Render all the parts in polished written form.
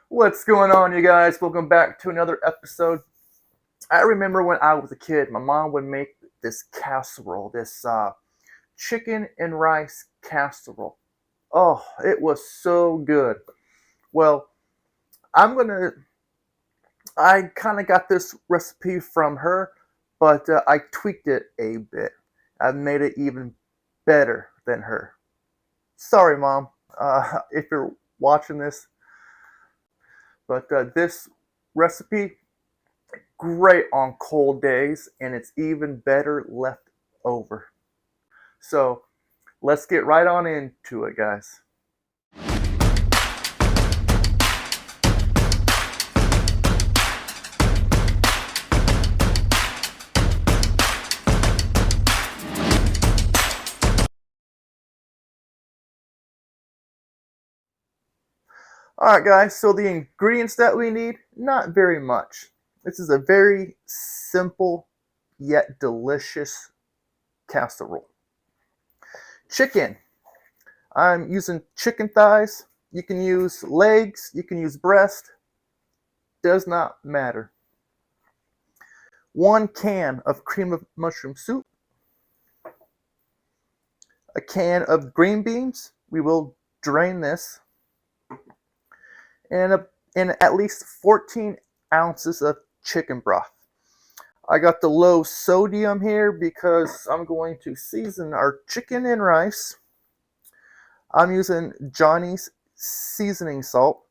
What's going on, you guys? Welcome back to another episode. I remember when I was a kid, my mom would make this casserole, this chicken and rice casserole. Oh, it was so good. Well, I'm gonna. I kind of got this recipe from her, but I tweaked it a bit. I've made it even better than her. Sorry, mom, if you're watching this, but this recipe great on cold days, and it's even better left over. So let's get right on into it, guys. All right, guys, so the ingredients that we need, not very much. This is a very simple yet delicious casserole. Chicken. I'm using chicken thighs. You can use legs, you can use breast, does not matter. 1 can of cream of mushroom soup, a can of green beans. We will drain this, and at least 14 ounces of chicken broth. I got the low sodium here because I'm going to season our chicken and rice. I'm using Johnny's seasoning salt.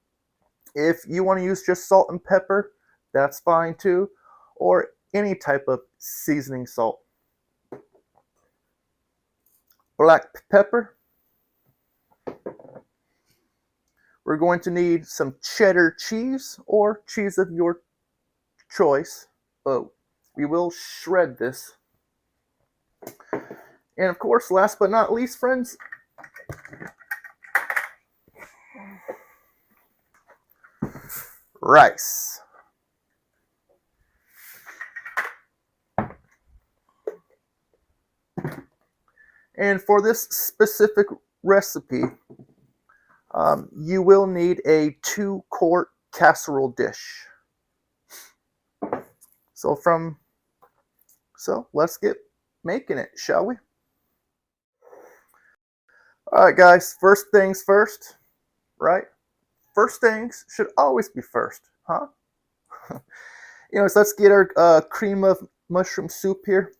If you want to use just salt and pepper, that's fine too, or any type of seasoning salt. Black pepper. We're going to need some cheddar cheese or cheese of your choice, but we will shred this. And of course, last but not least, friends, rice. And for this specific recipe, you will need a 2-quart casserole dish. So let's get making it, shall we? All right, guys, first things first, right? First things should always be first, huh? So let's get our cream of mushroom soup here.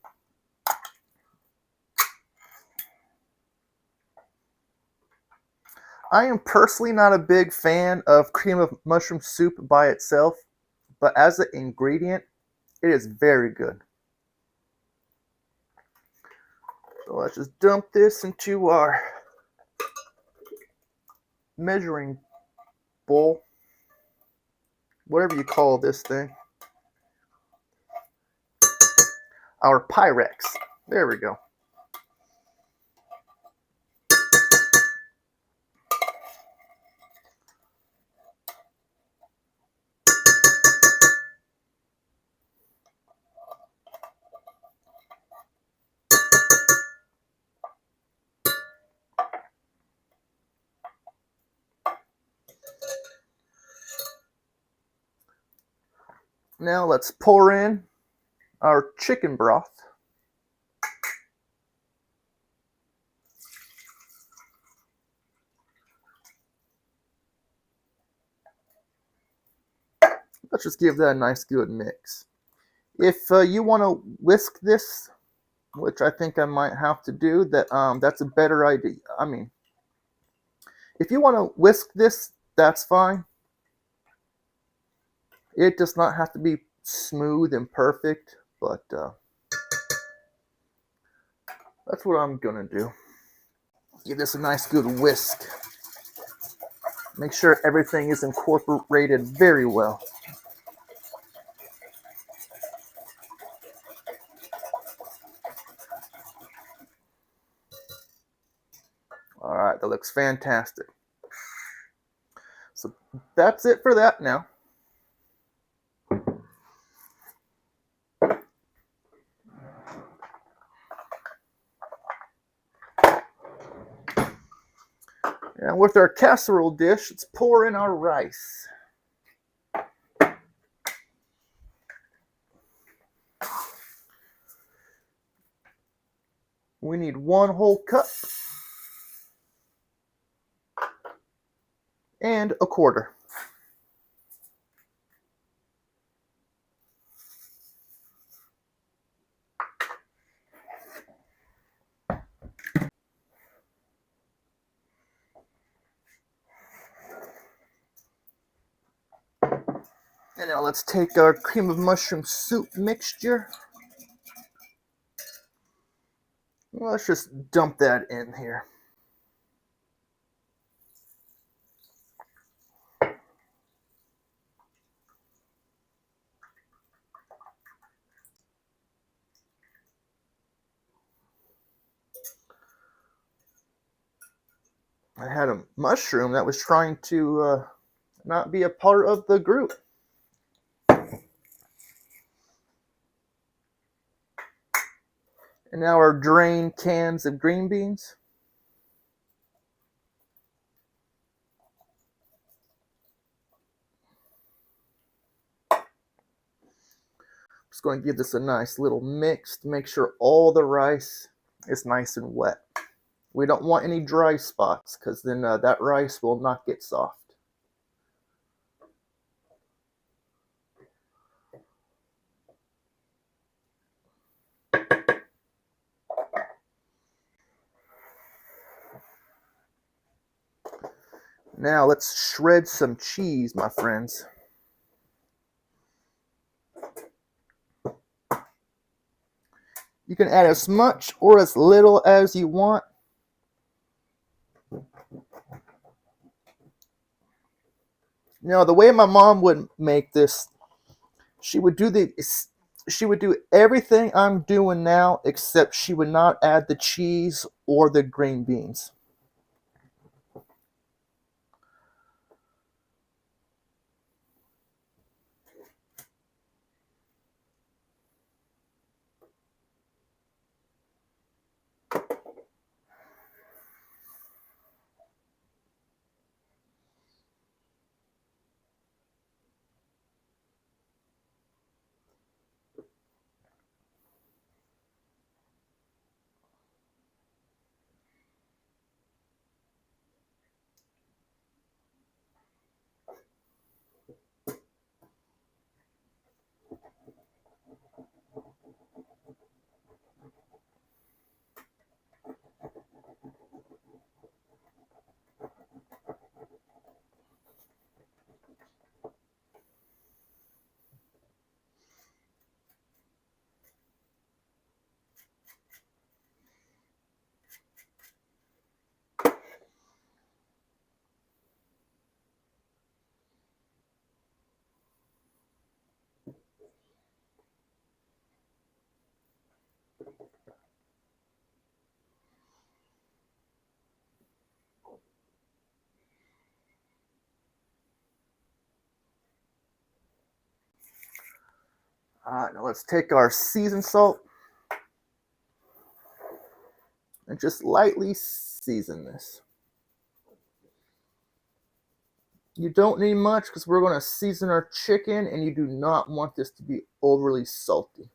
I am personally not a big fan of cream of mushroom soup by itself, but as an ingredient, it is very good. So let's just dump this into our measuring bowl, whatever you call this thing. Our Pyrex. There we go. Now let's pour in our chicken broth. Let's just give that a nice good mix. If you want to whisk this, which I think I might have to do, that's a better idea. I mean, if you want to whisk this, that's fine. It does not have to be smooth and perfect, but that's what I'm gonna do. Give this a nice good whisk. Make sure everything is incorporated very well. All right, that looks fantastic. So that's it for that now. And with our casserole dish, let's pour in our rice. We need 1 whole cup and a quarter. And now let's take our cream of mushroom soup mixture. Let's just dump that in here. I had a mushroom that was trying to not be a part of the group. And now our drained cans of green beans. Just going to give this a nice little mix to make sure all the rice is nice and wet. We don't want any dry spots because then that rice will not get soft. Now let's shred some cheese, my friends. You can add as much or as little as you want. Now, the way my mom would make this, she would do everything I'm doing now, except she would not add the cheese or the green beans. Alright, now let's take our seasoned salt and just lightly season this. You don't need much because we're going to season our chicken and you do not want this to be overly salty.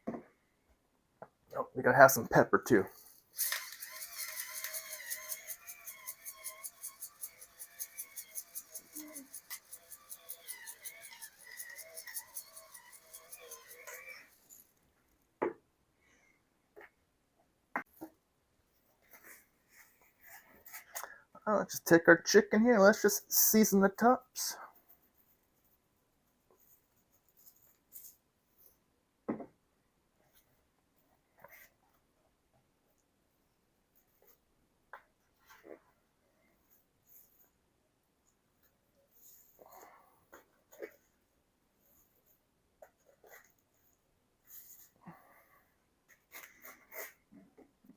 Oh, we gotta have some pepper too. Let's just take our chicken here. Let's just season the tops.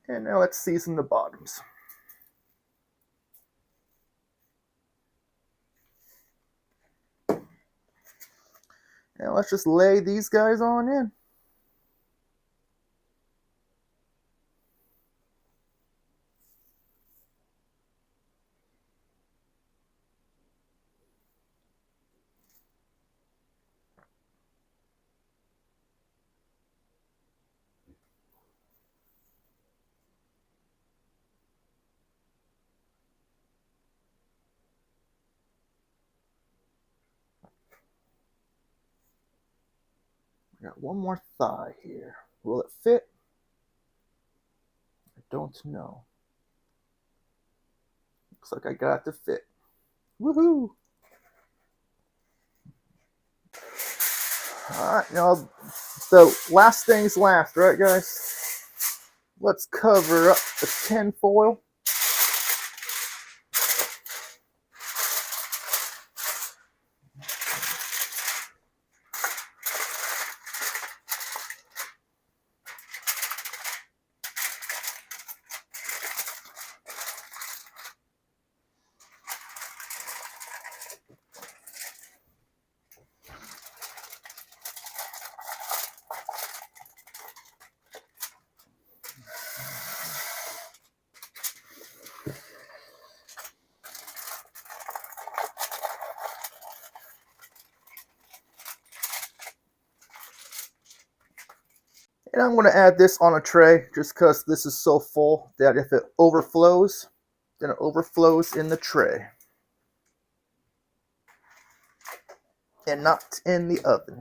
And now let's season the bottoms. Now let's just lay these guys on in. Got one more thigh here. Will it fit? I don't know. Looks like I got it to fit. Woohoo! Alright, now the last thing's last, right guys? Let's cover up the tin foil. And I'm going to add this on a tray just because this is so full that if it overflows, then it overflows in the tray and not in the oven.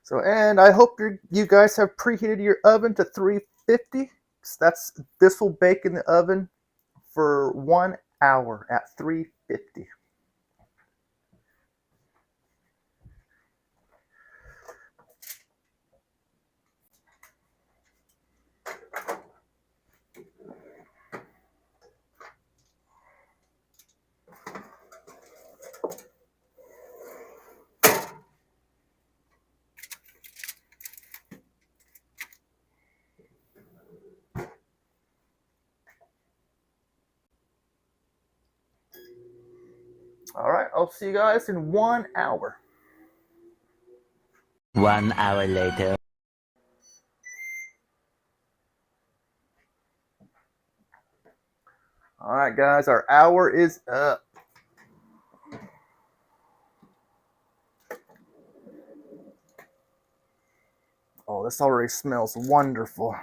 So, and I hope you guys have preheated your oven to 350. This will bake in the oven for 1 hour at 350. All right, I'll see you guys in 1 hour. 1 hour later. All right, guys, our hour is up. Oh, this already smells wonderful.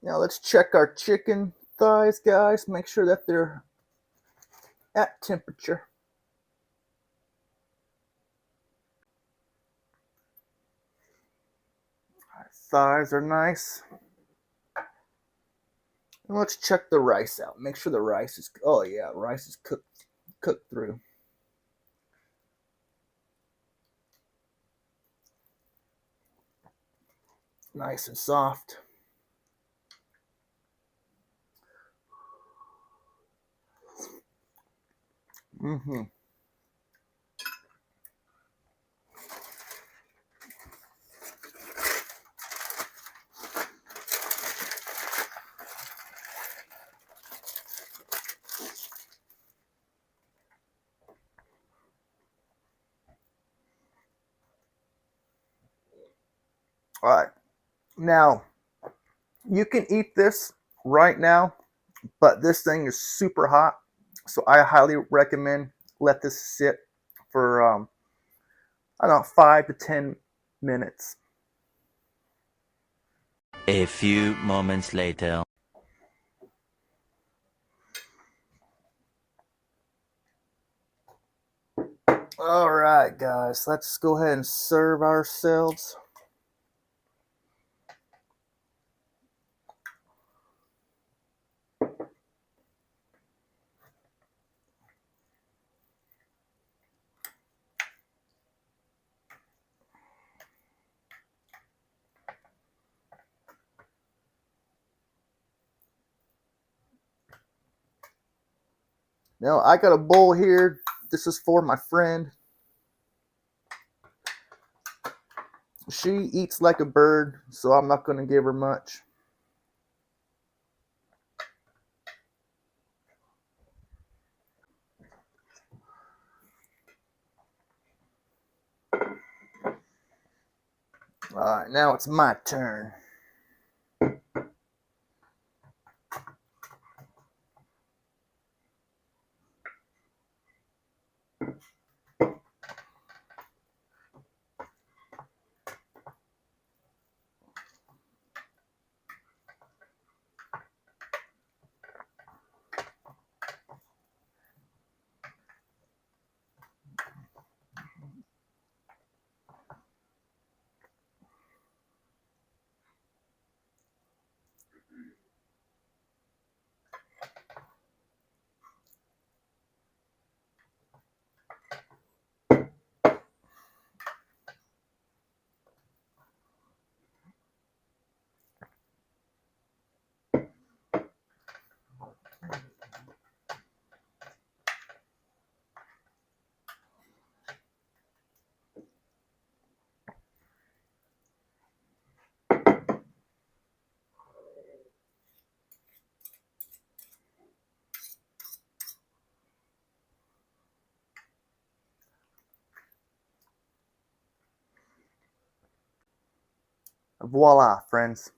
Now let's check our chicken thighs, guys. Make sure that they're at temperature. Thighs are nice. And let's check the rice out. Make sure the rice is, oh yeah, rice is cooked through. Nice and soft. Mm-hmm. All right. Now, you can eat this right now, but this thing is super hot. So I highly recommend let this sit for, I don't know, 5 to 10 minutes. A few moments later. All right, guys, let's go ahead and serve ourselves. Now, I got a bowl here. This is for my friend. She eats like a bird, so I'm not going to give her much. Alright, now it's my turn. Voila, friends.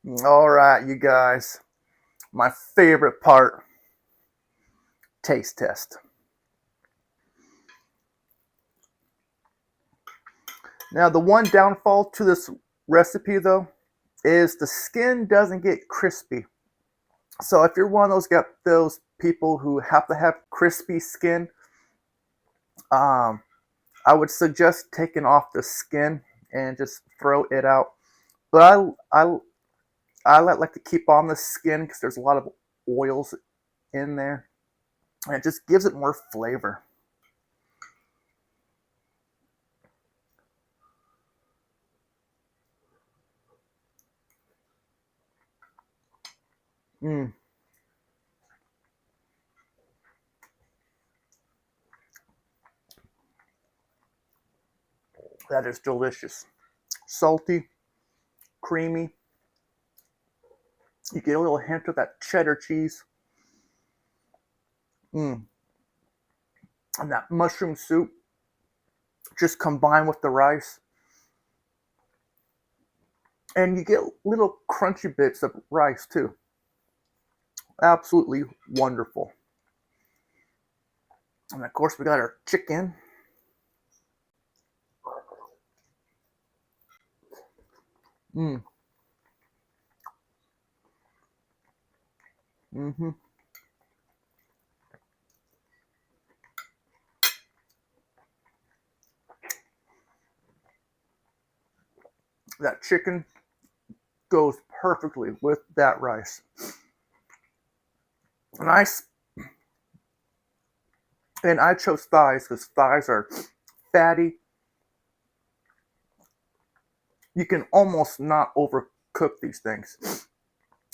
Alright, you guys. My favorite part, taste test. Now, the one downfall to this recipe, though, is the skin doesn't get crispy. So if you're one of those people who have to have crispy skin, I would suggest taking off the skin and just throw it out. But I like to keep on the skin because there's a lot of oils in there, and it just gives it more flavor. Mmm. That is delicious. Salty, creamy. You get a little hint of that cheddar cheese. Mmm. And that mushroom soup just combined with the rice. And you get little crunchy bits of rice too. Absolutely wonderful. And of course, we got our chicken. Mmm. Mm-hmm. That chicken goes perfectly with that rice. Nice. And I chose thighs because thighs are fatty. You can almost not overcook these things.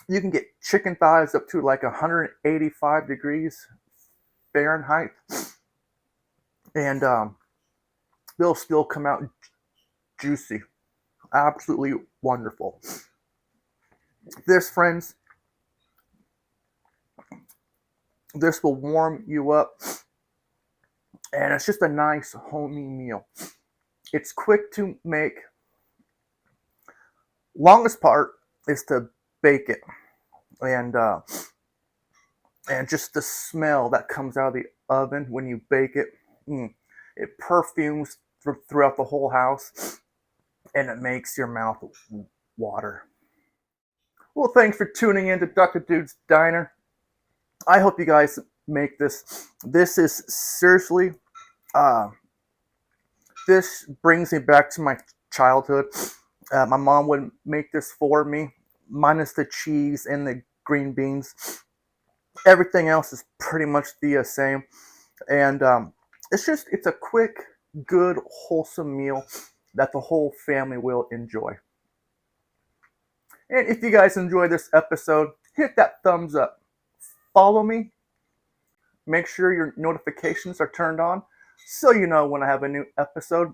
You can get chicken thighs up to like 185 degrees Fahrenheit, and they'll still come out juicy. Absolutely wonderful. This, friends, this will warm you up, and it's just a nice homey meal. It's quick to make. Longest part is to bake it, and just the smell that comes out of the oven when you bake it. It perfumes throughout the whole house, and it makes your mouth water. Well, thanks for tuning in to Dr. Dude's Diner. I hope you guys make this. This is seriously, this brings me back to my childhood. My mom would make this for me, minus the cheese and the green beans. Everything else is pretty much the same. And it's a quick, good, wholesome meal that the whole family will enjoy. And if you guys enjoy this episode, hit that thumbs up. Follow me. Make sure your notifications are turned on so you know when I have a new episode.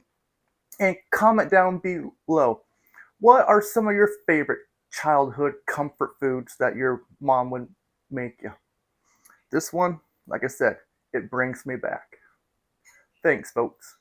And comment down below, what are some of your favorite childhood comfort foods that your mom would make you? This one, like I said, it brings me back. Thanks, folks.